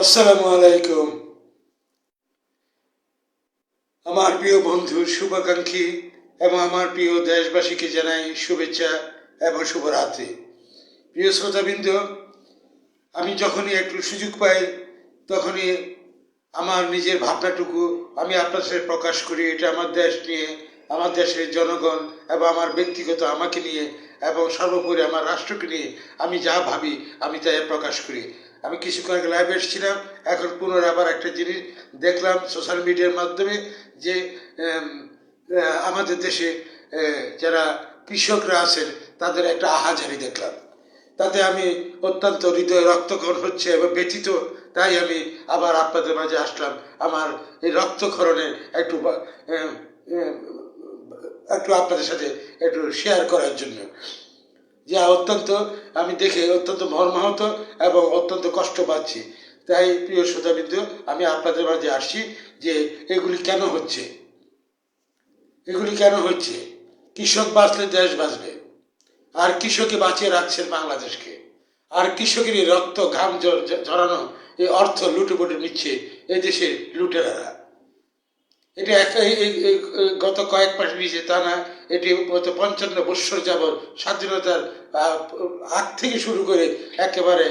আসসালামু আলাইকুম। আমার প্রিয় বন্ধু, শুভাকাঙ্ক্ষী এবং আমার প্রিয় দেশবাসীকে জানাই শুভেচ্ছা এবং শুভরাত্রি। প্রিয় শ্রোতাবৃন্দ, আমি যখনই একটু সুযোগ পাই তখনই আমার নিজের ভাবনাটুকু আমি আপনার সাথে প্রকাশ করি। এটা আমার দেশ নিয়ে, আমার দেশের জনগণ এবং আমার ব্যক্তিগত আমাকে নিয়ে এবং সর্বোপরি আমার রাষ্ট্রকে নিয়ে আমি যা ভাবি আমি তাই প্রকাশ করি। আমি কিছুক্ষণ আগে লাইভে এসেছিলাম, এখন পুনরায় আবার একটা জিনিস দেখলাম সোশ্যাল মিডিয়ার মাধ্যমে যে আমাদের দেশে যারা কৃষকরা আছেন তাদের একটা আহাজারি দেখলাম। তাতে আমি অত্যন্ত হৃদয় রক্তক্ষরণ হচ্ছে এবং ব্যথিত। তাই আমি আবার আপনাদের মাঝে আসলাম আমার এই রক্তক্ষরণে একটু একটু আপনাদের সাথে একটু শেয়ার করার জন্য। যা অত্যন্ত আমি দেখে অত্যন্ত মর্মাহত এবং অত্যন্ত কষ্ট পাচ্ছি। তাই প্রিয় শ্রোতাবৃন্দ, আমি আপনাদের মাঝে আসছি যে এগুলি কেন হচ্ছে, এগুলি কেন হচ্ছে। কৃষক বাঁচলে দেশ বাঁচবে, আর কৃষকে বাঁচিয়ে রাখছেন বাংলাদেশকে। আর কৃষকেরই রক্ত ঘাম ঝরানো এই অর্থ লুটেপুটে নিচ্ছে এই দেশের লুটেরারা। এটা গত কয়েক মাস নিচে তা না, এটি গত 55 বৎসর যাবৎ স্বাধীনতার আগ থেকে শুরু করে একেবারে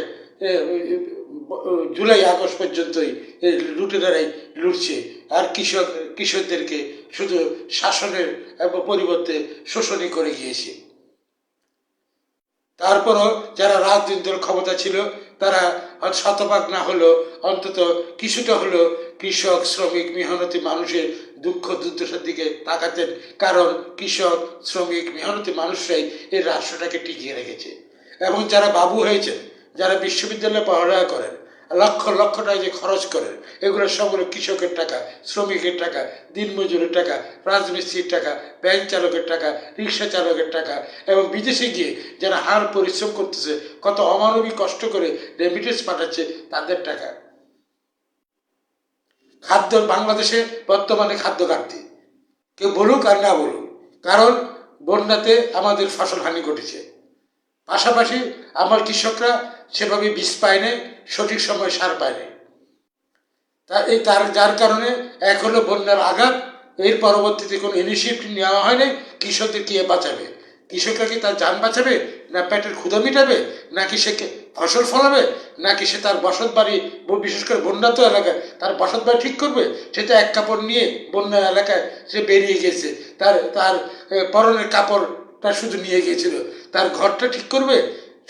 জুলাই আগস্ট পর্যন্তই লুটেরারাই লুটছে। আর কৃষকদেরকে শুধু শাসনের পরিবর্তে শোষণই করে গিয়েছে। তারপরও যারা রাজনৈতিক দল ক্ষমতা ছিল তারা শতভাগ না হলেও অন্তত কিছুটা হলেও কৃষক, শ্রমিক, মেহনতি মানুষের দুঃখ দুর্দশার দিকে তাকাতেন। কারণ কৃষক, শ্রমিক, মেহনতি মানুষরাই এই রাষ্ট্রটাকে টিকিয়ে রেখেছে। এবং যারা বাবু হয়েছেন, যারা বিশ্ববিদ্যালয়ে পড়ালেখা করেন, লক্ষ লক্ষ টাকা যে খরচ করেন, এগুলো সবগুলো কৃষকের টাকা, শ্রমিকের টাকা, দিনমজুরের টাকা, রাজমিস্ত্রির টাকা, ব্যাংক চালকের টাকা, রিক্সা চালকের টাকা এবং বিদেশে গিয়ে যারা হাড় পরিশ্রম করতেছে, কত অমানবিক কষ্ট করে রেমিটেন্স পাঠাচ্ছে, তাদের টাকা। বাংলাদেশে বর্তমানে খাদ্য ঘাটতি, কেউ বলুক আর না বলুক, কারণ বন্যাতে আমাদের ফসল হানি ঘটেছে। পাশাপাশি আমার কৃষকরা সেভাবে বীজ পায় নাই, সঠিক সময় সার পায় নাই। যার কারণে এখনো বন্যার আঘাত, এর পরবর্তীতে কোনো ইনিশিয়েটিভ নেওয়া হয় নাই। কৃষকদের কে বাঁচাবে? কৃষকরা কি তার যান বাঁচাবে, না পেটের ক্ষুধা মিটাবে, নাকি সে ফসল ফলাবে, নাকি সে তার বসত বাড়ি, বিশেষ করে বন্যাত এলাকায় তার বসত বাড়ি ঠিক করবে? সে তো এক কাপড় নিয়ে বন্যা এলাকায় সে বেরিয়ে গেছে, তার তার পরনের কাপড়টা শুধু নিয়ে গিয়েছিল। তার ঘরটা ঠিক করবে?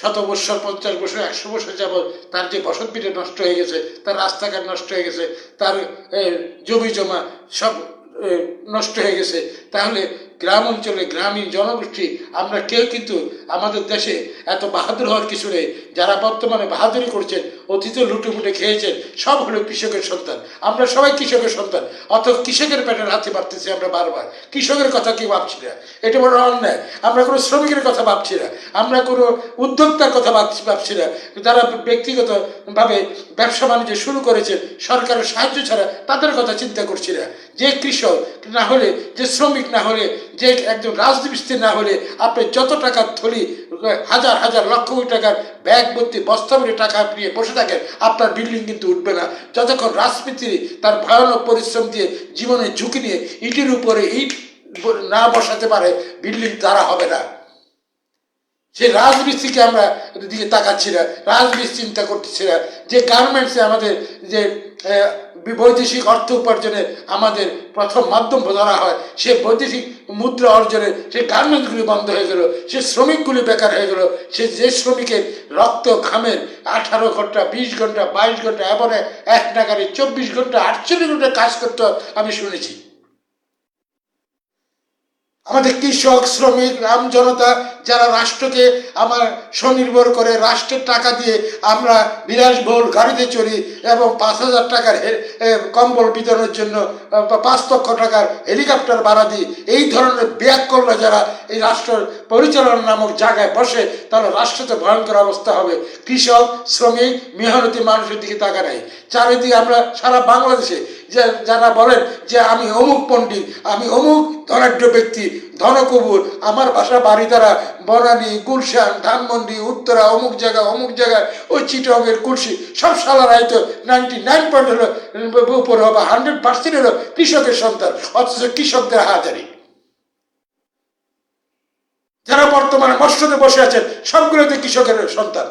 100 বৎসর, 50 বছর, 100 বছর যাবৎ তার যে বসত ভিটে নষ্ট হয়ে গেছে, তার রাস্তাঘাট নষ্ট হয়ে গেছে, তার জমি জমা সব নষ্ট হয়ে গেছে। তাহলে গ্রাম অঞ্চলে গ্রামীণ জনগোষ্ঠী আমরা কেউ কিন্তু আমাদের দেশে এত বাহাদুর হওয়ার কিছু নেই। যারা বর্তমানে বাহাদুরি করছেন, অতীতে লুটেপুটে খেয়েছেন, সব হলো কৃষকের সন্তান। আমরা সবাই কৃষকের সন্তান, অত কৃষকের পেটের হাতে মারতেছি আমরা বারবার। কৃষকের কথা কেউ ভাবছি না, এটা বড় অন্যায়। আমরা কোনো শ্রমিকের কথা ভাবছি না, আমরা কোনো উদ্যোক্তার কথা ভাবছি না, যারা ব্যক্তিগতভাবে ব্যবসা বাণিজ্য শুরু করেছেন সরকারের সাহায্য ছাড়া, তাদের কথা চিন্তা করছি না। যে কৃষক না হলে, যে শ্রমিক না হলে, যে একজন রাজনীতি না হলে, আপনি যত টাকার থলি, হাজার হাজার লক্ষ কোটি টাকার ব্যাগ ভর্তি বস্তা ভরে টাকা নিয়ে বসে থাকেন, আপনার বিল্ডিং কিন্তু উঠবে না। যতক্ষণ রাজনীতি তার ভয়ানক পরিশ্রম দিয়ে জীবনের ঝুঁকি নিয়ে ইটের উপরে ইট না বসাতে পারে, বিল্ডিং তারা হবে না। সে রাজমিস্ত্রিকে আমরা দিকে তাকাচ্ছি না, রাজমিস্ত্রি চিন্তা করতেছি না। যে গার্মেন্টসে আমাদের যে বৈদেশিক অর্থ উপার্জনের আমাদের প্রথম মাধ্যম ধরা হয়, সে বৈদেশিক মুদ্রা অর্জনের সেই গার্মেন্টসগুলি বন্ধ হয়ে গেল, সে শ্রমিকগুলি বেকার হয়ে গেল। সে যে শ্রমিকের রক্ত ঘামের 18 ঘন্টা, 20 ঘন্টা, 22 ঘন্টা, এমন এক নাগারে 24 ঘন্টা, 48 ঘন্টা কাজ করতে আমি শুনেছি। আমাদের কৃষক, শ্রমিক, রাম জনতা যারা রাষ্ট্রকে আমার স্বনির্ভর করে, রাষ্ট্রের টাকা দিয়ে আমরা বিলাসবহুল গাড়িতে চড়ি এবং 5,000 টাকার কম্বল বিতরণের জন্য 5 লক্ষ টাকার হেলিকপ্টার ভাড়া দিই, এই ধরনের ব্যাগ করলে যারা এই রাষ্ট্র পরিচালনা নামক জায়গায় বসে, তাহলে রাষ্ট্রতে ভয়ঙ্কর অবস্থা হবে। কৃষক, শ্রমিক, মেহনতি মানুষের দিকে তাকা নাই। চারিদিকে আমরা সারা বাংলাদেশে যারা বলেন যে আমি অমুক পণ্ডিত, আমি অমুক ধনাঢ্য ব্যক্তি, ধনকবুর, আমার বাসা বাড়ি দ্বারা বনানী, গুলশান, ধানমন্ডি, উত্তরা, অমুক জায়গায় ওই চিটংয়ের কুলসি, সব সালার হয়তো 99% হলো উপরে হবে, 100% হলো কৃষকের সন্তান, অথচ কৃষকদের হাজারি। যারা বর্তমানে মসজিদে বসে আছেন সবগুলোতে কৃষকের সন্তান।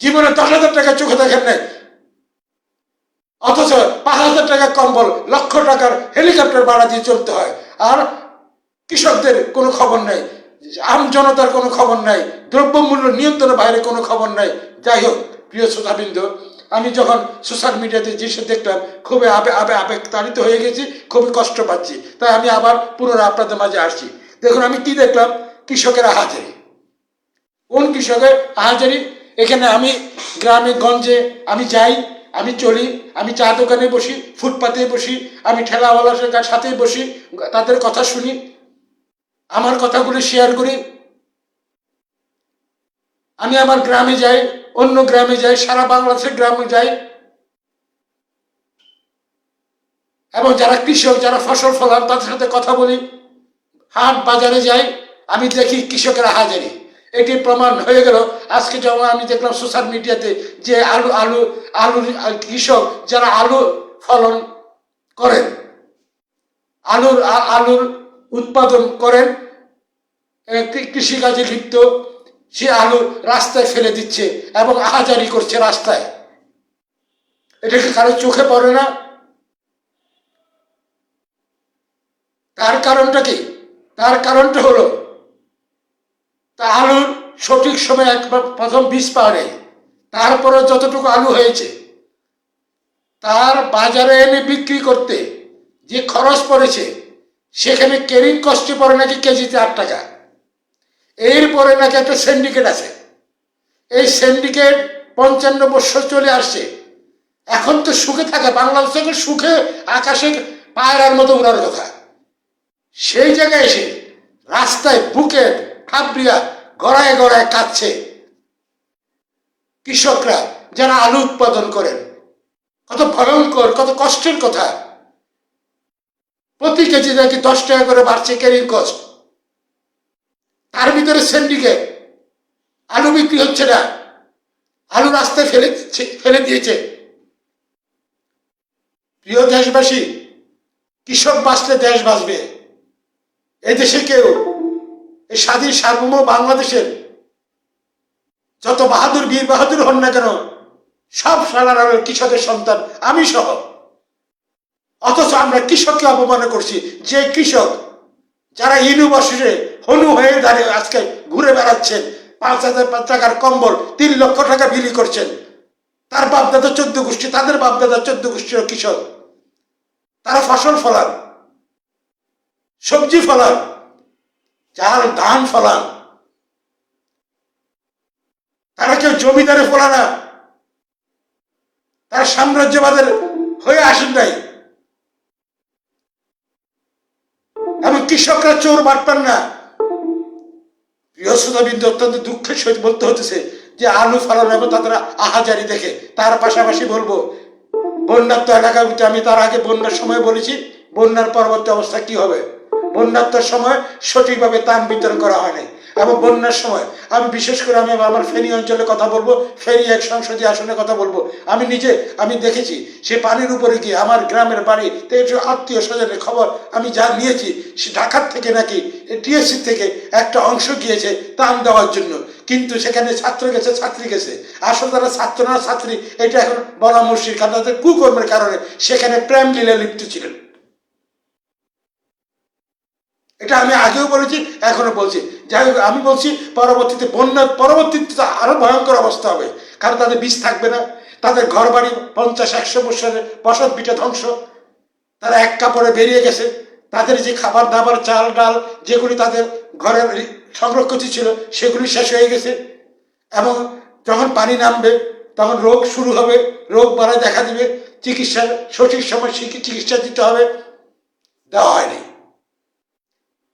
জীবনে 10,000 টাকা চোখে দেখেন নাই, অথচ 5,000 টাকা কম্বল, লক্ষ টাকার হেলিকপ্টার ভাড়া দিয়ে চলতে হয়। আর কৃষকদের কোনো খবর নাই, আম জনতার কোনো খবর নাই, দ্রব্যমূল্য নিয়ন্ত্রণের বাইরে কোনো খবর নাই। যাই হোক প্রিয় শ্রোতাবৃন্দ, আমি যখন সোশ্যাল মিডিয়াতে জিনিস দেখলাম খুবই আবেগ তাড়িত হয়ে গেছি, খুবই কষ্ট পাচ্ছি, তাই আমি আবার পুনরায় আপনাদের মাঝে আসছি। দেখুন আমি কি দেখলাম, কৃষকের আহাজারি। কোন কৃষকের আহাজারি? এখানে আমি গ্রামে গঞ্জে আমি যাই, আমি চলি, আমি চা দোকানে বসি, ফুটপাতে বসি, আমি ঠেলাওয়ালার সাথেই বসি, তাদের কথা শুনি, আমার কথাগুলি শেয়ার করি। আমি আমার গ্রামে যাই, অন্য গ্রামে যাই, সারা বাংলাদেশের গ্রামে যাই, এবং যারা কৃষক, যারা ফসল ফলান তাদের সাথে কথা বলি, হাট বাজারে যাই, আমি দেখি কৃষকের হাজারি। এটি প্রমাণ হয়ে গেল আজকে যখন আমি দেখলাম সোশ্যাল মিডিয়াতে যে আলু কৃষক যারা আলু ফলন করেন, আলুর উৎপাদন করেন, কৃষিকাজে লিপ্ত, সে আলু রাস্তায় ফেলে দিচ্ছে এবং আহাজারি করছে রাস্তায়। এটা কি কারো চোখে পড়ে না? তার কারণটা কি? তার কারণটা হলো তা আলুর সঠিক সময় একবার প্রথম বীজ পাওয়া নেই, তারপরে যতটুকু আলু হয়েছে তার বাজারে এনে বিক্রি করতে যে খরচ পড়েছে, সেখানে ক্যারিং কস্টে পড়ে নাকি কেজিতে 8 টাকা। এরপরে নাকি একটা সিন্ডিকেট আছে, এই সিন্ডিকেট 55 বছর চলে আসছে। এখন তো সুখে থাকে, বাংলাদেশে সুখে আকাশে পায়রার মতো উড়ার কথা, সেই জায়গায় এসে রাস্তায় বুকে ঠাবরিয়া গড়ায় গড়ায় কাঁদছে কৃষকরা যারা আলু উৎপাদন করেন। কত ভয়ঙ্কর, কত কষ্টের কথা। প্রতি কেজি নাকি 10 টাকা করে বাড়ছে ক্যারিং কস্ট, তার ভিতরে সিন্ডিকেট, আলু বিক্রি হচ্ছে না, আলু রাস্তায় ফেলে দিয়েছে। প্রিয় দেশবাসী, কৃষক বাঁচলে দেশ বাঁচবে। এদেশে কেউ, এই স্বাধীন সার্বভৌম বাংলাদেশের যত বাহাদুর, বীর বাহাদুর হন না কেন, সব সালার কৃষকের সন্তান, আমি সহ। অথচ আমরা কৃষককে অপমান করছি। যে কৃষক যারা ইউনিভার্সিটি হনু হয়ে দাঁড়িয়ে আজকে ঘুরে বেড়াচ্ছেন, 5,000 টাকার কম্বল 3 লক্ষ টাকা বিলি করছেন, তার বাপদাদা 14 গোষ্ঠী, তাদের বাপদাদা 14 গোষ্ঠীর কৃষক, তারা ফসল ফলান, সবজি ফলান, চাল ধান ফলান, তারা কেউ জমিদারে ফলা না, তারা সাম্রাজ্যবাদের হয়ে আসেন নাই। এবং কৃষকরা চোর বাটপান না। প্রিয় শ্রোতাবৃন্দ, অত্যন্ত দুঃখের সহিত বলতে হতেছে যে আলু ফলানো এবং তাদের আহাজারি দেখে। তার পাশাপাশি বলবো, বন্যাত্ম এলাকার ভিতরে আমি তার আগে বন্যার সময় বলেছি, বন্যার পরবর্তী অবস্থা কি হবে। বন্যাত্মর সময় সঠিকভাবে ত্রাণ বিতরণ করা হয়নি, এবং বন্যার সময় আমি বিশেষ করে আমি আমার ফেনী অঞ্চলে কথা বলবো, ফেনী এক সংসদীয় আসনে কথা বলবো। আমি নিজে আমি দেখেছি সে পানির উপরে গিয়ে আমার গ্রামের বাড়ি থেকে আত্মীয় স্বজনের খবর আমি যা নিয়েছি, সে ঢাকার থেকে নাকি টিএসসি থেকে একটা অংশ গিয়েছে ত্রাণ দেওয়ার জন্য, কিন্তু সেখানে ছাত্র গেছে, ছাত্রী গেছে। আসলে তারা ছাত্র না ছাত্রী এটা এখন বলা মুশকিল, কারণ তাদের কুকর্মের কারণে সেখানে প্রেম লীলা লিপ্ত ছিলেন। এটা আমি আগেও বলেছি, এখনো বলছি। যাই হোক, আমি বলছি পরবর্তীতে বন্যার পরবর্তীতে আরো ভয়ঙ্কর অবস্থা হবে, কারণ তাদের বীজ থাকবে না, তাদের ঘর বাড়ি 50-100 বছরের বসত ভিটা ধ্বংস, তারা এক কাপড়ে বেরিয়ে গেছে, তাদের যে খাবার দাবার, চাল ডাল যেগুলি তাদের ঘরের সংরক্ষিত ছিল সেগুলি শেষ হয়ে গেছে। এবং যখন পানি নামবে তখন রোগ শুরু হবে, রোগ বাড়ায় দেখা দিবে, চিকিৎসার সঠিক সময় চিকিৎসা দিতে হবে, দেওয়া হয়নি।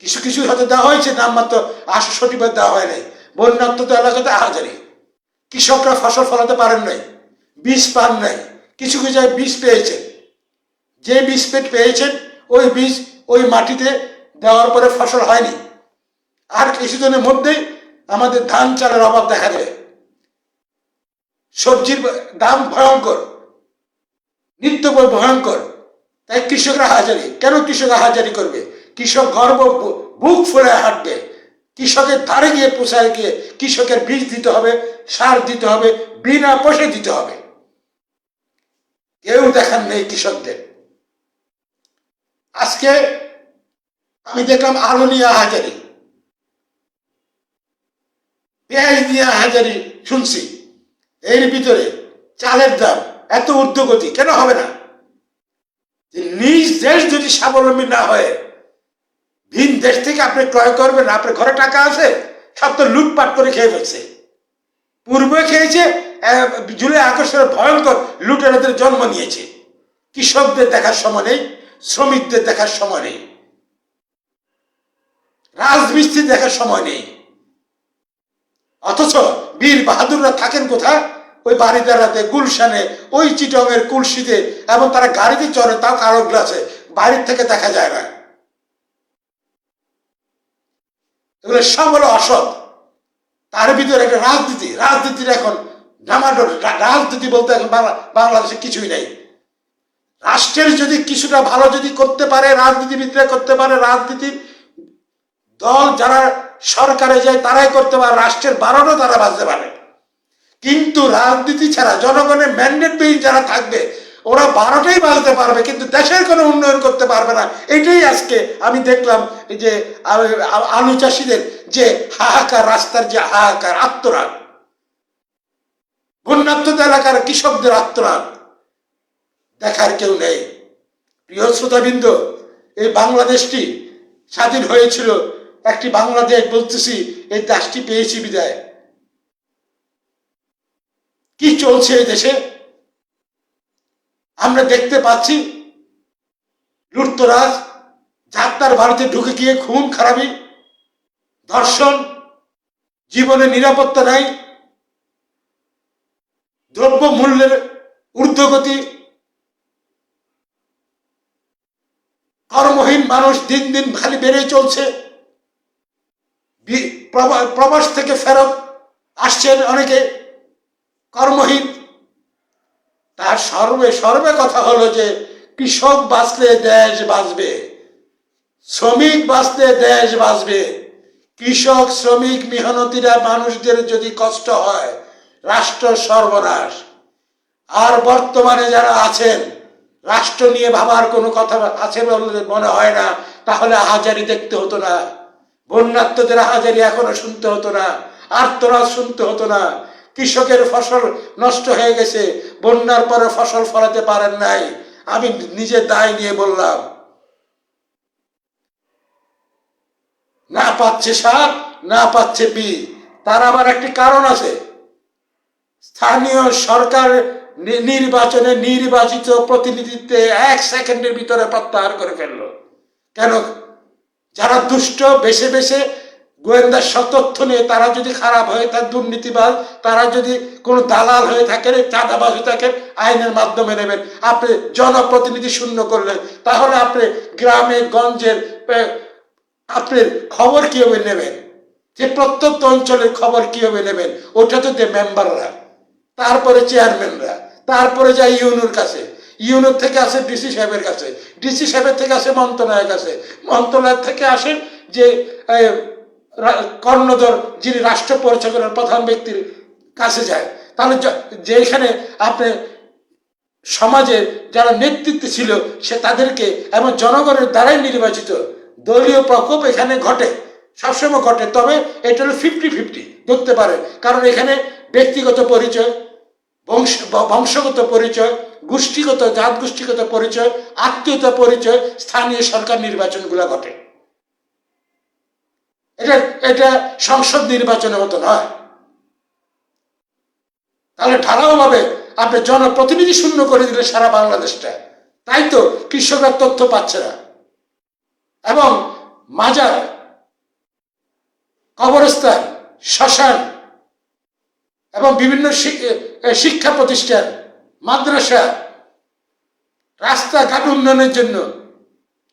কিছু কিছু হয়তো দেওয়া হয়েছে, নামমাত্র সঠিকভাবে দেওয়া হয় নাই। বন্যাত্ম এলাকাতে আহাজারি, কৃষকরা ফসল ফলাতে পারেন নাই, বীজ পান নাই, কিছু কিছু জায়গায় বীজ পেয়েছেন, যে বীজ পেয়েছেন ওই বীজ ওই মাটিতে দেওয়ার পরে ফসল হয়নি। আর কিছুদিনের মধ্যেই আমাদের ধান চালের অভাব দেখা দেবে, সবজির দাম ভয়ঙ্কর, নিত্য ভয়ঙ্কর। তাই কৃষকরা হাজারি। কেন কৃষকরা হাজারি করবে? কৃষক গর্ব বুক ফুলে হাঁটবে। কৃষকের ধারে গিয়ে পোষায় গিয়ে কৃষকের বীজ দিতে হবে, সার দিতে হবে, বিনা পয়সায় দিতে হবে। কেউ দেখার নেই কৃষকদের। আজকে আমি দেখলাম আলু নিয়ে হাজারি, পেঁয়াজ নিয়ে হাজারি শুনছি। এর ভিতরে চালের দাম এত ঊর্ধ্বগতি কেন হবে না? নিজ দেশ যদি স্বাবলম্বী না হয়, ভিন দেশ থেকে আপনি ক্রয় করবেন, আপনার ঘরে টাকা আছে, সব তো লুটপাট করে খেয়ে ফেলছে। পূর্বে খেয়েছে, জুলাই আগস্টের ভয়ঙ্কর লুটেরাদের জন্ম নিয়েছে। কৃষকদের দেখার সময় নেই, শ্রমিকদের দেখার সময় নেই, রাজমিস্ত্রি দেখার সময় নেই। অথচ বীর বাহাদুররা থাকেন কোথায়? ওই বাড়িদারাতে, গুলশানে, ওই চিটংয়ের কুলসিতে, এবং তারা গাড়িতে চড়ে, তাও কালো গ্লাসে, বাড়ির থেকে দেখা যায় না। এগুলো সব হলো অসৎ। তার ভিতরে একটা রাজনীতির এখন ডামাডোল। রাজনীতি বলতে এখন বাংলাদেশে কিছুই নেই। রাষ্ট্রের যদি কিছুটা ভালো যদি করতে পারে, রাজনীতিবিদরা করতে পারে, রাজনীতির দল যারা সরকারে যায় তারাই করতে পারে, রাষ্ট্রের বারোটা তারা বাঁচতে পারে। কিন্তু রাজনীতি ছাড়া জনগণের ম্যান্ডেট পেয়ে যারা থাকবে, ওরা 12টাই বাজতে পারবে, কিন্তু দেশের কোনো উন্নয়ন করতে পারবে না। এটাই আজকে আমি দেখলাম যে আলু চাষিদের যে হাহাকার, রাস্তার যে হাহাকার, আত্মরাগ, বন্যাত্মক এলাকার কৃষকদের আত্মরাগ দেখার কেউ নেই। প্রিয় শ্রোতাবৃন্দ, এই বাংলাদেশটি স্বাধীন হয়েছিল, একটি বাংলাদেশ বলতেছি, এই দেশটি পেয়েছি বিদায়। কি চলছে এই দেশে আমরা দেখতে পাচ্ছি। লুটতরাজ, যাত্রার বাড়িতে ঢুকে গিয়ে খুন খারাপি, ধর্ষণ, জীবনে নিরাপত্তা নাই, দ্রব্য মূল্যের ঊর্ধ্বগতি, কর্মহীন মানুষ দিন দিন খালি বেড়ে চলছে। প্রবাস থেকে ফেরত আসছেন অনেকে কর্মহীন। তার সর্বে কথা হলো যে কৃষক বাঁচলে দেশ বাঁচবে, শ্রমিক বাঁচলে দেশ বাঁচবে। কৃষক, শ্রমিক, মেহনতিরা মানুষদের যদি কষ্ট হয়, রাষ্ট্র সর্বনাশ। আর বর্তমানে যারা আছেন, রাষ্ট্র নিয়ে ভাবার কোনো কথা আছে বলে মনে হয় না। তাহলে হাজারি দেখতে হতো না, বন্যাত্মদের হাজারি এখনো শুনতে হতো না, আর্তনাদ শুনতে হতো না। কৃষকের ফসল নষ্ট হয়ে গেছে, বন্যার পরে ফসল ফলাতে পারেন নাই, আমি নিজে দায় নিয়ে বললাম। না পাচ্ছে সার, না পাচ্ছে বীজ। তার আবার একটি কারণ আছে। স্থানীয় সরকার নির্বাচনে নির্বাচিত প্রতিনিধিত্বে 1 সেকেন্ডের ভিতরে প্রত্যাহার করে ফেললো। কেন? যারা দুষ্ট, বেছে বেছে গোয়েন্দা তথ্য নিয়ে, তারা যদি খারাপ হয়ে থাকে, দুর্নীতিবাজ, তারা যদি কোনো দালাল হয়ে থাকেন, চাঁদাবাজ হয়ে থাকেন, আইনের মাধ্যমে নেবেন। আপনি জনপ্রতিনিধি শূন্য করলেন, তাহলে আপনি গ্রামে গঞ্জের আপনার খবর কিভাবে নেবেন? যে প্রত্যন্ত অঞ্চলের খবর কিভাবে নেবেন? ওটা তো মেম্বাররা, তারপরে চেয়ারম্যানরা, তারপরে যায় ইউনোর কাছে, ইউনোর থেকে আসে ডিসি সাহেবের কাছে, ডিসি সাহেবের থেকে আসে মন্ত্রণালয়ের কাছে, মন্ত্রণালয় থেকে আসেন যে কর্ণধর, যিনি রাষ্ট্র পরিচালনার প্রধান ব্যক্তির কাছে যায়। তাহলে যেখানে আপনি সমাজের যারা নেতৃত্বে ছিল সে তাদেরকে, এবং জনগণের দ্বারাই নির্বাচিত, দলীয় প্রকোপ এখানে ঘটে, সবসময় ঘটে। তবে এটা হলো 50-50 ধরতে পারে, কারণ এখানে ব্যক্তিগত পরিচয়, বংশগত পরিচয়, গোষ্ঠীগত, জাত গোষ্ঠীগত পরিচয়, আত্মীয়তা পরিচয়, স্থানীয় সরকার নির্বাচনগুলো ঘটে। এটা সংসদ নির্বাচনের মতো নয়। তাহলে ঢালাওভাবে আপনি জনপ্রতিনিধি শূন্য করে দিলে সারা বাংলাদেশটা। তাই তো কৃষকরা তথ্য পাচ্ছে না, এবং মাজার, কবরস্থান, শ্মশান এবং বিভিন্ন শিক্ষা প্রতিষ্ঠান, মাদ্রাসা, রাস্তাঘাট উন্নয়নের জন্য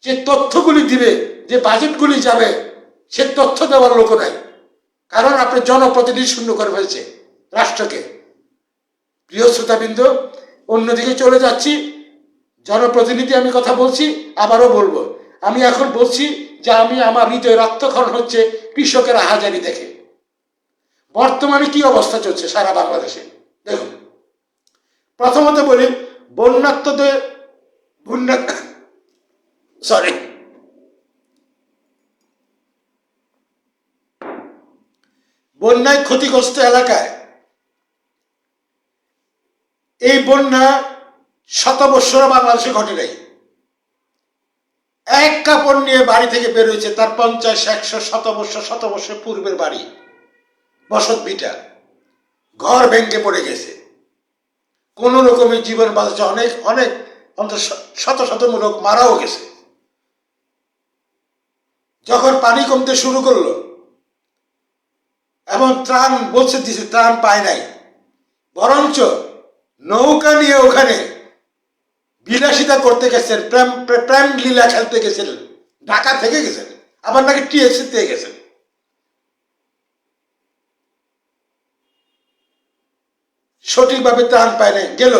যে তথ্যগুলি দিবে, যে বাজেটগুলি যাবে, সে তথ্য দেওয়ার লোক নাই। কারণ আপনি জনপ্রতিনিধি শূন্য করে ফেলছে রাষ্ট্রকে। প্রিয় শ্রোতাবৃন্দ, অন্যদিকে চলে যাচ্ছি। জনপ্রতিনিধি আমি কথা বলছি, আবারও বলবো। আমি এখন বলছি যে আমি আমার হৃদয় রক্তক্ষরণ হচ্ছে কৃষকের আহাজারি দেখে। বর্তমানে কি অবস্থা চলছে সারা বাংলাদেশে দেখুন। প্রথমত বলি, বন্যাত্মদের বন্যায় ক্ষতিগ্রস্ত এলাকায় এই বন্যা শত বৎসর বাংলাদেশে ঘটে নাই। এক কাপড় নিয়ে বাড়ি থেকে বের হয়েছে, তার 50, 100, শত বৎসর পূর্বের বাড়ি, বসত ভিটা, ঘর ভেঙে পড়ে গেছে। কোন রকমের জীবন বাঁচছে, অনেক অনেক অন্তত শত লোক মারাও গেছে। যখন পানি কমতে শুরু করলো এবং ত্রাণ বলছে দিছে, ত্রাণ পায় নাই, বরঞ্চ নৌকা নিয়ে ওখানে বিলাসিতা করতে গেছেন, প্রেম লীলা খেলতে গেছেন, ঢাকা থেকে গেছেন, আবার নাকি টিএসসি থেকে গেছেন। সঠিকভাবে ত্রাণ পায় নাই, গেল।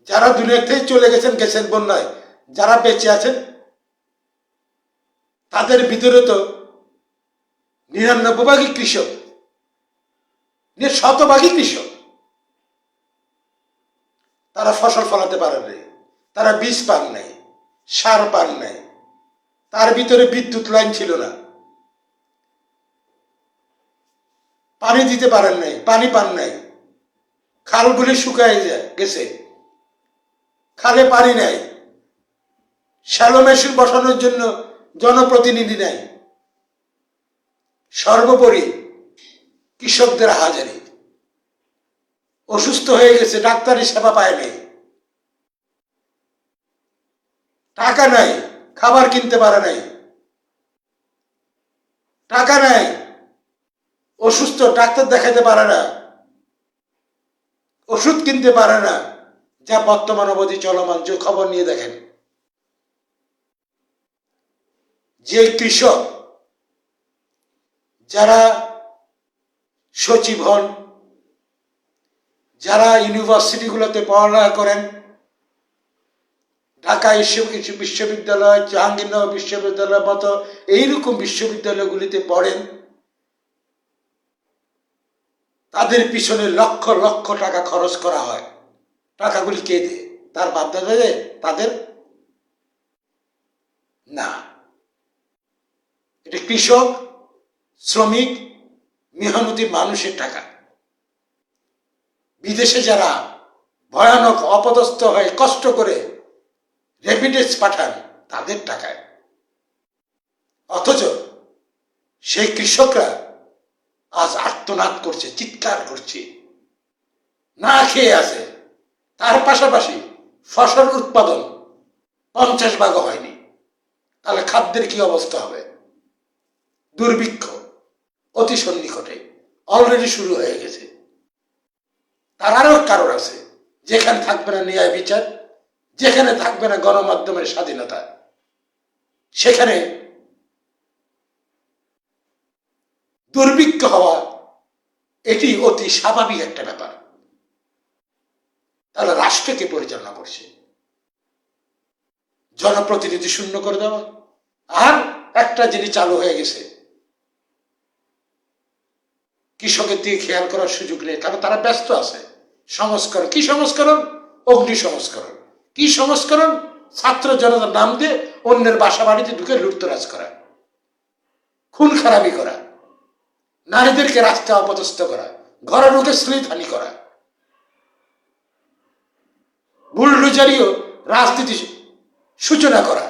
যারা দুনিয়া থেকে চলে গেছেন বন্যায়, যারা বেঁচে আছেন তাদের ভিতরে তো 99 কৃষক, 100 কৃষক। তারা ফসল ফলাতে পারেন নাই, তারা বীজ পান নাই, সার পান নাই, তার ভিতরে বিদ্যুৎ লাইন ছিল না, পানি দিতে পারেন নাই, পানি পান নাই, খালগুলি শুকায় গেছে, খালে পানি নাই, শ্যালো মেশিন বসানোর জন্য জনপ্রতিনিধি নাই। সর্বোপরি কৃষকদের হাজারি, অসুস্থ হয়ে গেছে, ডাক্তারি সেবা পায় নাই, টাকা নাই, খাবার কিনতে পারে নাই, টাকা নাই, অসুস্থ, ডাক্তার দেখাতে পারে না, ওষুধ কিনতে পারে না। যা বর্তমান অবধি চলমান, যে খবর নিয়ে দেখেন, যে কৃষক যারা সচিব হন, যারা ইউনিভার্সিটিগুলোতে পড়াশোনা করেন, ঢাকা বিশ্ববিদ্যালয়, জাহাঙ্গীরনগর বিশ্ববিদ্যালয়ের মতো এইরকম বিশ্ববিদ্যালয়গুলিতে পড়েন, তাদের পিছনে লক্ষ লক্ষ টাকা খরচ করা হয়। টাকাগুলি কে দেয়? তার বাপদাদা দেয়? তাদের না, এটা কৃষক, শ্রমিক, মেহনতি মানুষের টাকা। বিদেশে যারা ভয়ানক অপদস্থ হয়ে কষ্ট করে রেমিটেন্স পাঠান, তাদের টাকায়। অথচ সেই কৃষকরা আজ আর্তনাদ করছে, চিৎকার করছে, না খেয়ে আছে। তার পাশাপাশি ফসল উৎপাদন 50 হয়নি, তাহলে খাদ্যের কি অবস্থা হবে? দুর্ভিক্ষ অতি সন্নিকটে অলরেডি শুরু হয়ে গেছে। তার আরো কারণ আছে, যেখানে থাকবে না ন্যায় বিচার, যেখানে থাকবে না গণমাধ্যমের স্বাধীনতা, সেখানে দুর্ভিক্ষ হওয়া এটি অতি স্বাভাবিক একটা ব্যাপার। তাহলে রাষ্ট্রকে পরিচালনা করছে জনপ্রতিনিধি শূন্য করে দেওয়া। আর একটা জিনিস চালু হয়ে গেছে, কৃষকের দিকে খেয়াল করার সুযোগ নেই, কারণ তারা ব্যস্ত আছে সংস্করণ। কি সংস্করণ? অগ্নি সংস্করণ। কি সংস্করণ? ছাত্র জনতার নাম দিয়ে অন্যের বাসা বাড়িতে ঢুকে লুটতরাজ করা, খুন খারাপি করা, নারীদেরকে রাস্তা অপদস্থ করা, ঘরে ঢুকে শ্লীলহানি করা, বুলডোজারিও রাজনীতি সূচনা করা,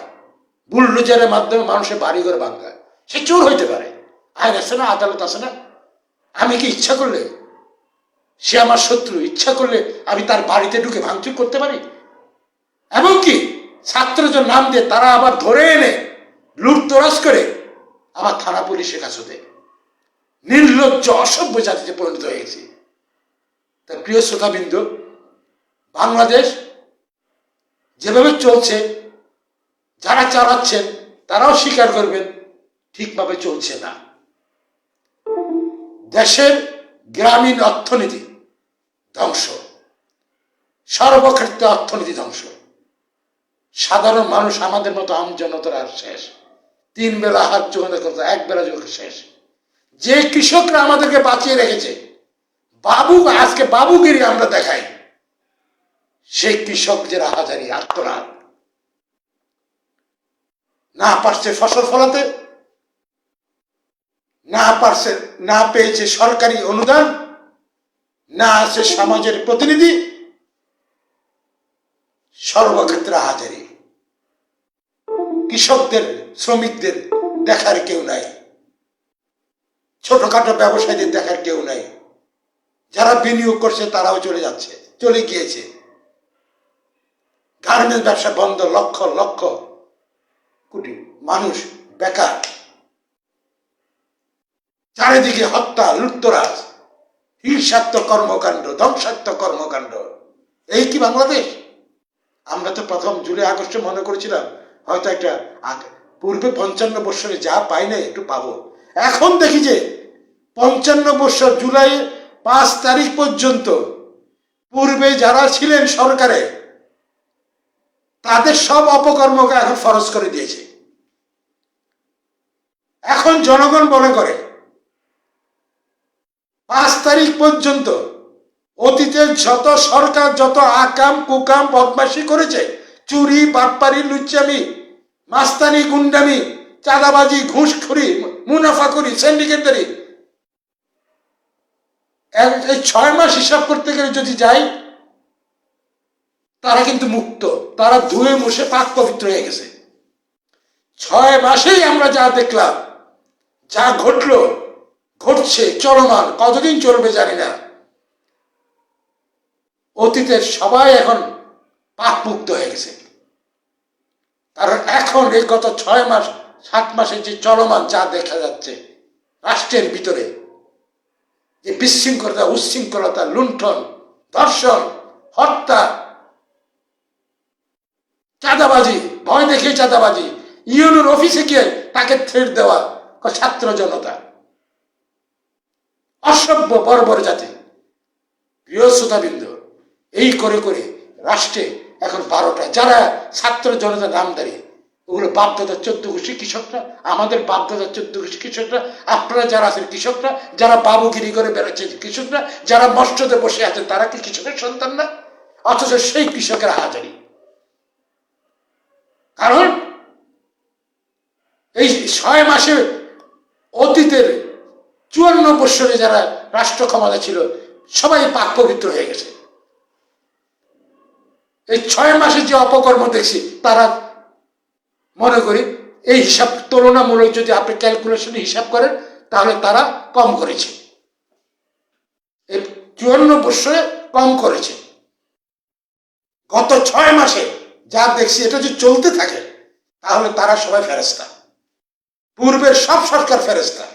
বুলডোজারের মাধ্যমে মানুষের বাড়ি ঘর ভাঙা। সে চোর হইতে পারে, আইন আছে না, আদালত আছে না। আমি কি ইচ্ছা করলে, সে আমার শত্রু, ইচ্ছা করলে আমি তার বাড়িতে ঢুকে ভাঙচুর করতে পারি? এমনকি ছাত্রদের নাম দিয়ে তারা আবার ধরে এনে লুটতরাজ করে আবার থানা পুলিশের কাছে দেয়। নির্লজ্জ অসভ্য জাতিতে পরিণত হয়ে গেছে। তার প্রিয় শ্রোতাবৃন্দ, বাংলাদেশ যেভাবে চলছে, যারা চালাচ্ছেন তারাও স্বীকার করবেন ঠিকভাবে চলছে না। দেশের গ্রামীণ অর্থনীতি ধ্বংস, সর্বক্ষেত্রে অর্থনীতি ধ্বংস। সাধারণ মানুষ আমাদের মতো আমজনতার শেষ, 3 বেলা হাত জোগাড় করতে 1 বেলা জোগাড় শেষ। যে কৃষকরা আমাদেরকে বাঁচিয়ে রেখেছে, আজকে বাবুগিরি আমরা দেখাই, সেই কৃষকদের হাজারি আত্মনাদ, না পারছে ফসল ফলাতে, না পেয়েছে সরকারি অনুদান, না আছে সমাজের প্রতিনিধি, সর্বক্ষেত্রে হাজারি। কৃষকদের, শ্রমিকদের দেখার কেউ নাই, ছোটখাটো ব্যবসায়ীদের দেখার কেউ নাই। যারা বিনিয়োগ করছে তারাও চলে গিয়েছে। গার্মেন্টস ব্যবসা বন্ধ, লক্ষ লক্ষ কোটি মানুষ বেকার। চারিদিকে হত্যা, লুটতরাজ, হিংসাত্মক কর্মকাণ্ড, ধ্বংসাত্মক কর্মকাণ্ড। এই কি বাংলাদেশ? আমরা তো প্রথম জুলাই আগস্টে মনে করেছিলাম হয়তো একটা পূর্বে 55 বৎসরে যা পাই না একটু পাবো। এখন দেখি যে 55 বৎসর জুলাই 5 তারিখ পর্যন্ত পূর্বে যারা ছিলেন সরকারে তাদের সব অপকর্মকে এখন ফরজ করে দিয়েছে। এখন জনগণ মনে করে 5 তারিখ পর্যন্ত অতীতের যত সরকার যত আকাম কুকাম বদমাশি করেছে, চুরি, বাটপারি, লুচ্চামি, মাস্তানি, গুন্ডামি, চাঁদাবাজি, ঘুষখুরি, মুনাফাখুরি, সিন্ডিকেটদারি, এই 6 মাস হিসাব করতে গেলে যদি যাই, তারা কিন্তু মুক্ত, তারা ধুয়ে মুছে পাক পবিত্র হয়ে গেছে। 6 মাসেই আমরা যা দেখলাম, যা ঘটলো, ঘটছে, চলমান, কতদিন চলবে জানি না। অতীতের সবাই এখন পাপ মুক্ত হয়ে গেছে। কারণ এখন এই গত 6 মাস 7 মাসে যে চলমান যা দেখা যাচ্ছে রাষ্ট্রের ভিতরে, যে বিশৃঙ্খলতা, উচ্ছৃঙ্খলতা, লুণ্ঠন, ধর্ষণ, হত্যা, চাঁদাবাজি, ভয় দেখে চাঁদাবাজি, ইউনিয়ন অফিসে গিয়ে তাকে থ্রেট দেওয়া ছাত্র জনতা, অসভ্য বর্বর জাতি। প্রিয় শ্রোতাবৃন্দ, এই করে করে রাষ্ট্রে এখন 12টা যারা ছাত্র জনতা নামদারি, ওগুলো বাপদাদা 14 গোষ্ঠী কৃষকরা, আমাদের বাপদাদা 14 গোষ্ঠী কৃষকরা, আপনারা যারা আছেন কৃষকরা, যারা বাবুগিরি করে বেড়াচ্ছে কৃষকরা, যারা মস্টতে বসে আছেন তারা কি কৃষকের সন্তান না? অথচ সেই কৃষকের হাজারি। কারণ এই 6 মাসে অতীতের 54 বৎসরে যারা রাষ্ট্র ক্ষমতা ছিল সবাই পাক পবিত্র হয়ে গেছে। এই 6 মাসে যে অপকর্ম দেখছি, তারা মনে করি এই হিসাব তুলনামূলক যদি আপনি ক্যালকুলেশনে হিসাব করেন তাহলে তারা কম করেছে, এই 54 বৎসরে কম করেছে। গত 6 মাসে যা দেখছি এটা যদি চলতে থাকে তাহলে তারা সবাই ফেরেশতা, পূর্বের সব সরকার ফেরেশতা।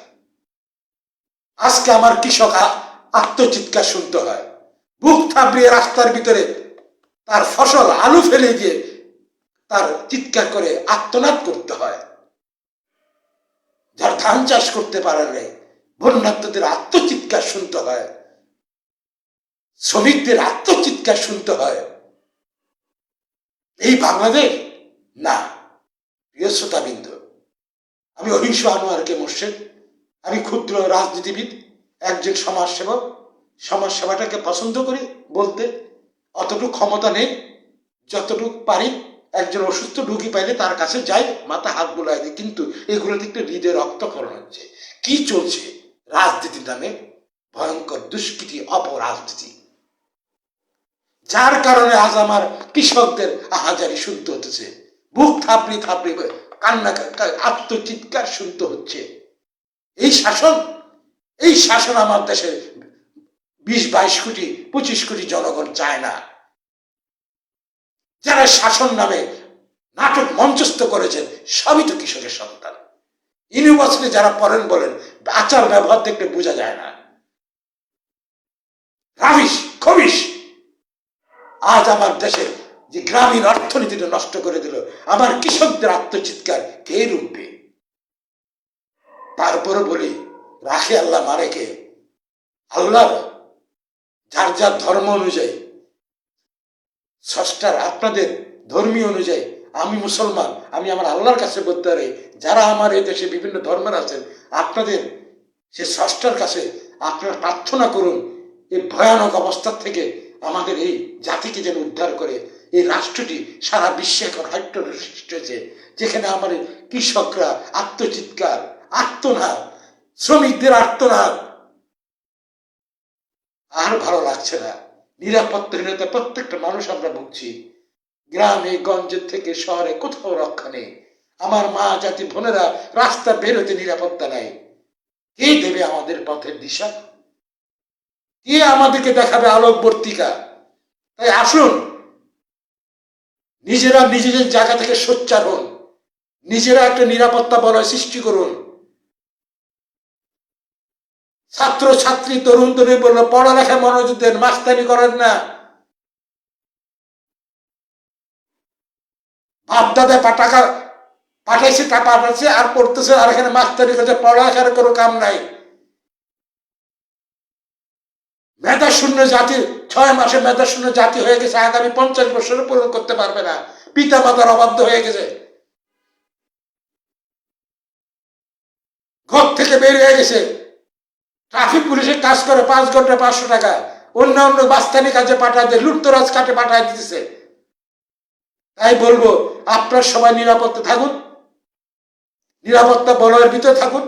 আজকে আমার কৃষক আত্মচিৎকার শুনতে হয়, বুক থাবড়িয়ে রাস্তার ভিতরে তার ফসল আলু ফেলে দিয়ে তার চিৎকার করে আত্মনাদ করতে হয়। যারা ধান চাষ করতে পারে নাই, বন্যার্থদের আত্মচিৎকার শুনতে হয়, শ্রমিকদের আত্মচিৎকার শুনতে হয়। এই বাংলাদেশ না। প্রিয় শ্রোতাবৃন্দ, আমি অহিংস আনোয়ারকে মোর্শেদ, আমি ক্ষুদ্র রাজনীতিবিদ, একজন সমাজসেবক। সমাজসেবাটাকে পছন্দ করি বলতে, অতটুকু ক্ষমতা নেই, যতটুকু পারি একজন অসুস্থ রোগী পাইলে তার কাছে যাই, মাথা হাত বুলাই দিই। কিন্তু এগুলোতে একটু হৃদয় রক্তক্ষরণ হচ্ছে। কি চলছে রাজনীতির নামে? ভয়ঙ্কর দুষ্কৃতি, অপরাজনীতি, যার কারণে আজ আমার কৃষকদের আহাজারি শুনতে হতেছে, বুক থাপড়ি থাপড়ি কান্না, আত্মচিৎকার শুনতে হচ্ছে। এই শাসন আমার দেশের 20-22 কোটি 25 কোটি জনগণ চায় না। যারা শাসন নামে নাটক মঞ্চস্থ করেছেন সবই তো কৃষকের সন্তান। ইউনিভার্সিটি যারা পড়েন বলেন, আচার ব্যবহার দেখলে বোঝা যায় না। রাবিশ খবিশ। আজ আমার দেশের যে গ্রামীণ অর্থনীতিটা নষ্ট করে দিল, আমার কৃষকদের আত্মচিৎকার কে রুখবে? তারপরে বলি, রাখে আল্লাহ মারে কে? আল্লাহ যার যার ধর্ম অনুযায়ী, স্রষ্টার আপনাদের ধর্মীয় অনুযায়ী, আমি মুসলমান, আমি আমার আল্লাহর কাছে বলতে পারি, যারা আমার এই দেশে বিভিন্ন ধর্মের আছেন, আপনাদের সে স্রষ্টার কাছে আপনারা প্রার্থনা করুন এই ভয়ানক অবস্থার থেকে আমাদের এই জাতিকে যেন উদ্ধার করে। এই রাষ্ট্রটি সারা বিশ্বে এখন হাইট্য সৃষ্টি হয়েছে, যেখানে আমাদের কৃষকরা আত্মচিৎকার, আত্মনাদ, শ্রমিকদের আত্মনাদ আর ভালো লাগছে না। নিরাপত্তাহীনতা প্রত্যেকটা মানুষ আমরা ভুগছি, গ্রামে গঞ্জের থেকে শহরে কোথাও রক্ষা নেই। আমার মা জাতি বোনেরা রাস্তা বেরোতে নিরাপত্তা নাই। কে দেবে আমাদের পথের দিশা? কে আমাদেরকে দেখাবে আলোকবর্তিকা? তাই আসুন, নিজেরা নিজেদের জায়গা থেকে সোচ্চার হন, নিজেরা একটা নিরাপত্তা বলয় সৃষ্টি করুন। ছাত্র ছাত্রী তরুণ তরুণী বলল, পড়ালেখা মনোযোগ দেন, মাস্তানি করেন না। বাপ দাদা টাকা পাঠাইছে, তা পাঠাচ্ছে আর পড়তেছে, আর এখানে মাস্তানি করছে, পড়ালেখার কোনো কাম নাই। মেধা শূন্য জাতির 6 মাসে মেধা শূন্য জাতি হয়ে গেছে, আগামী 50 বছরে পূরণ করতে পারবে না, পিতা মাতার অবাধ্য হয়ে গেছে। ঘর থেকে বের হয়ে গেছে, ট্রাফিক পুলিশের কাজ করে 5 ঘন্টা 500 টাকা, অন্য অন্য বাস্তানি কাজে পাঠায় দেয়, লুটতরাজ কাটে পাঠায় দিতেছে। তাই বলবো, আপনার সবাই নিরাপত্তা থাকুন, নিরাপত্তা বলয়ের ভিতরে থাকুন।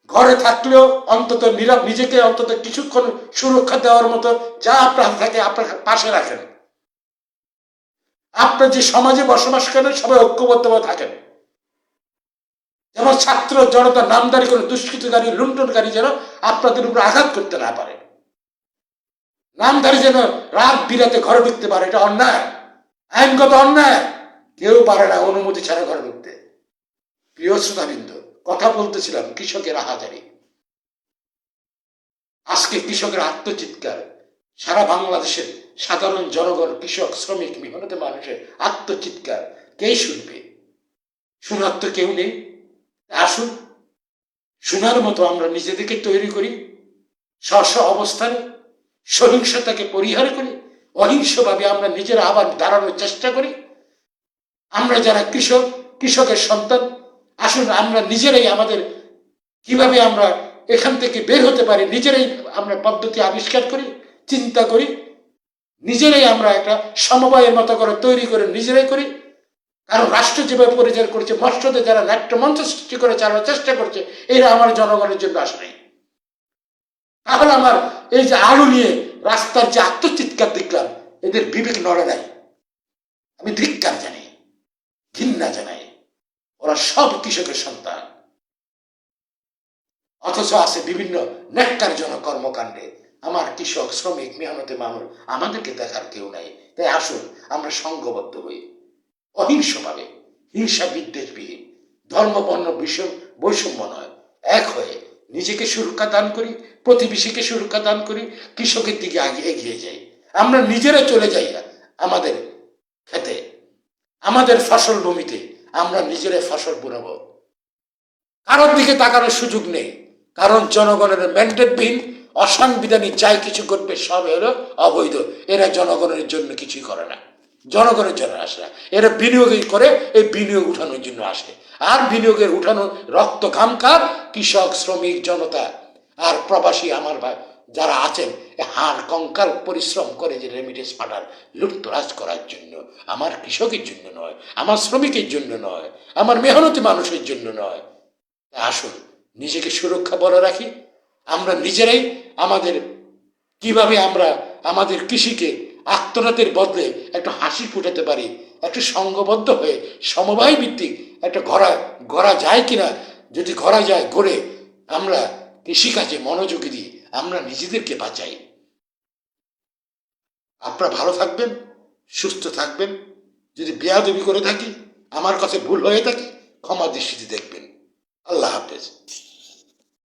ঘরে থাকলেও অন্তত নিজেকে অন্তত কিছুক্ষণ সুরক্ষা দেওয়ার মতো যা আপনার থাকে আপনার পাশে রাখেন। আপনার যে সমাজে বসবাস করেন সবাই ঐক্যবদ্ধভাবে থাকেন। যেমন ছাত্র জনতা নামদারি কোনো দুষ্কৃতকারী লুণ্ঠনকারী যেন আপনাদের উপর আঘাত করতে না পারে, নামদারি যেন রাত বিরাতে ঘরে ঢুকতে পারে, এটা অন্যায়, আইনগত অন্যায়। কেউ পারে না অনুমতি ছাড়া ঘরে ঢুকতে। প্রিয় শ্রোতাবৃন্দ, কথা বলতেছিলাম কৃষকের আহাজারি। আজকে কৃষকের আত্মচিৎকার সারা বাংলাদেশের সাধারণ জনগণ, কৃষক, শ্রমিক, মেহনতি মানুষের আত্মচিৎকার কে শুনবে? শোনার তো কেউ নেই। আসুন, শোনার মতো আমরা নিজেদেরকে তৈরি করি, স্ব অবস্থানে সহিংসতাকে পরিহার করি, অহিংসভাবে আমরা নিজেরা আবার দাঁড়ানোর চেষ্টা করি। আমরা যারা কৃষক, কৃষকের সন্তান, আসুন আমরা নিজেরাই আমাদের কিভাবে আমরা এখান থেকে বের হতে পারি নিজেরাই আমরা পদ্ধতি আবিষ্কার করি, চিন্তা করি, নিজেরাই আমরা একটা সমবায়ের মতো করে তৈরি করে নিজেরাই করি। কারণ রাষ্ট্র যেভাবে পরিচালনা করছে, মৎস্যদের যারা নাট্যমঞ্চ সৃষ্টি করে চালানোর চেষ্টা করছে, এরা আমার জনগণের জন্য আসে নাই। তাহলে আমার এই যে আলু নিয়ে রাস্তার যে আত্মচিৎকার দেখলাম, এদের বিবেক নড়ে নাই। আমি ধিক্কার জানি, ঘৃণা জানাই। ওরা সব কৃষকের সন্তান, অথচ আছে বিভিন্ন ন্যাক্কারজনক কর্মকাণ্ডে। আমার কৃষক, শ্রমিক, মেহনতি মানুষ, আমাদেরকে দেখার কেউ নাই। তাই আসুন আমরা সংঘবদ্ধ হই, অহিংসভাবে, হিংসা বিদ্বেষবিহীন, ধর্ম বর্ণ বৈষম্য নয়, এক হয়ে নিজেকে সুরক্ষা দান করি, প্রতিবেশীকে সুরক্ষা দান করি, কৃষকের দিকে আগে এগিয়ে যাই। আমরা নিজেরা চলে যাই আমাদের খেতে, আমাদের ফসল ভূমিতে, আমরা নিজেরাই ফসল বুনবো। কারোর দিকে তাকানোর সুযোগ নেই, কারণ জনগণের ম্যান্ডেটবিহীন অসাংবিধানিক যাই কিছু করবে সব হলো অবৈধ। এরা জনগণের জন্য কিছুই করে না, জনগণের জন্য আসে না। এরা বিনিয়োগই করে, এই বিনিয়োগ উঠানোর জন্য আসে। আর বিনিয়োগের উঠানো রক্ত ঘামকার কৃষক, শ্রমিক, জনতা আর প্রবাসী আমার ভাই যারা আছেন, হাড় কঙ্কাল পরিশ্রম করে যে রেমিটেন্স পাঠান লুটতরাজ করার জন্য, আমার কৃষকের জন্য নয়, আমার শ্রমিকের জন্য নয়, আমার মেহনতি মানুষের জন্য নয়। আসুন নিজেকে সুরক্ষা বলে রাখি। আমরা নিজেরাই আমাদের কিভাবে আমরা আমাদের কৃষিকে আত্মনাতের বদলে একটা হাসি ফুটাতে পারি, একটা সংঘবদ্ধ হয়ে সমবায় ভিত্তিক একটা গড়া যায় কিনা, যদি গড়া যায় গড়ে আমরা কৃষিকাজে মনোযোগী দিই, আমরা নিজেদেরকে বাঁচাই। আপনারা ভালো থাকবেন, সুস্থ থাকবেন। যদি বেয়াদবি করে থাকি, আমার কাছে ভুল হয়ে থাকে, ক্ষমা দৃষ্টিতে দেখবেন। আল্লাহ হাফেজ।